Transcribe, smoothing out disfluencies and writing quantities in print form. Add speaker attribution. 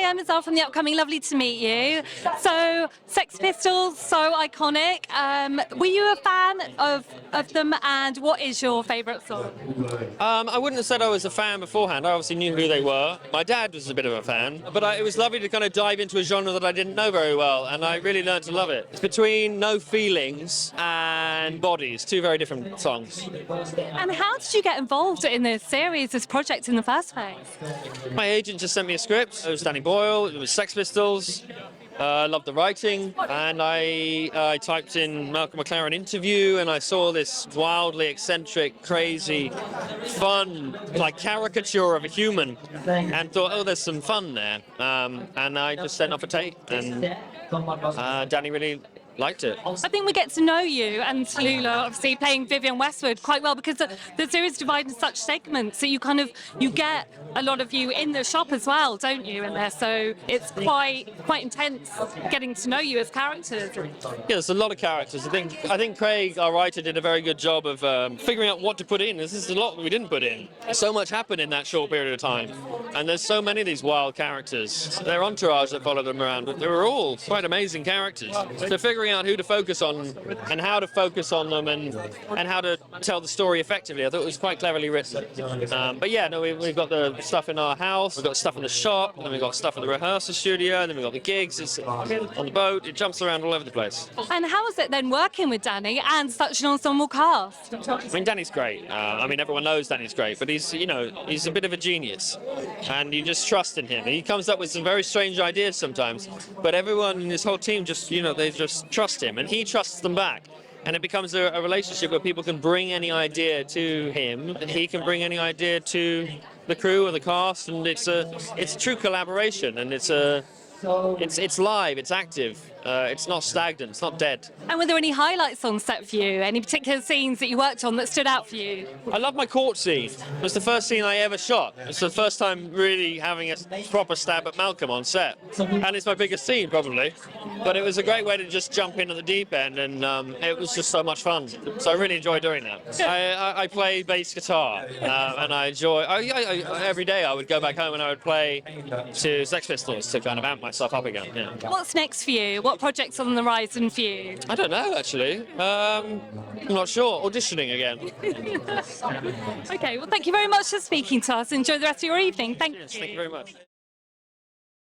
Speaker 1: I'm Ezelle from the upcoming. Lovely to meet you. So, Sex Pistols, so iconic. Were you a fan of them, and what is your favourite song?
Speaker 2: I wouldn't have said I was a fan beforehand. I obviously knew who they were. My dad was a bit of a fan, but it was lovely to kind of dive into a genre that I didn't know very well, and I really learned to love it. It's between No Feelings and Bodies, two very different songs.
Speaker 1: And how did you get involved in this series, this project in the first place?
Speaker 2: My agent just sent me a script. It was Danny Boyle, it was Sex Pistols. I loved the writing, and I typed in Malcolm McLaren interview, and I saw this wildly eccentric, crazy, fun, like caricature of a human, and thought, oh, there's some fun there. And I just sent off a tape, and Danny really liked it.
Speaker 1: I think we get to know you and Tallulah, obviously playing Vivienne Westwood, quite well, because the series is divided into such segments, so you get a lot of you in the shop as well, don't you, in there? So it's quite intense getting to know you as characters.
Speaker 2: Yeah, there's a lot of characters. I think Craig, our writer, did a very good job of figuring out what to put in. This is a lot that we didn't put in. So much happened in that short period of time, and there's so many of these wild characters. Their entourage that followed them around, but they were all quite amazing characters. So figuring out who to focus on and how to focus on them and how to tell the story effectively, I thought it was quite cleverly written. But yeah, no, we've got the stuff in our house, we've got stuff in the shop, and then we've got stuff in the rehearsal studio, and then we've got the gigs. It's on the boat. It jumps around all over the place.
Speaker 1: And how is it then working with Danny and such an ensemble cast?
Speaker 2: I mean, Danny's great. Everyone knows Danny's great, but he's a bit of a genius, and you just trust in him. He comes up with some very strange ideas sometimes, but everyone in his whole team just, they just trust him, and he trusts them back. And it becomes a relationship where people can bring any idea to him, and he can bring any idea to the crew or the cast, and it's a true collaboration, and it's live, it's active, it's not stagnant, it's not dead.
Speaker 1: And were there any highlights on set for you? Any particular scenes that you worked on that stood out for you?
Speaker 2: I love my court scene. It was the first scene I ever shot. It's the first time really having a proper stab at Malcolm on set. And it's my biggest scene, probably. But it was a great way to just jump in at the deep end, and it was just so much fun. So I really enjoy doing that. I play bass guitar, and I enjoy... every day I would go back home and I would play to Sex Pistols to kind of amp myself up again. Yeah.
Speaker 1: What's next for you? What project's on the horizon for you?
Speaker 2: I don't know, actually. I'm not sure. Auditioning again.
Speaker 1: Okay, well, thank you very much for speaking to us. Enjoy the rest of your evening. Thank you.
Speaker 2: Thank you very much.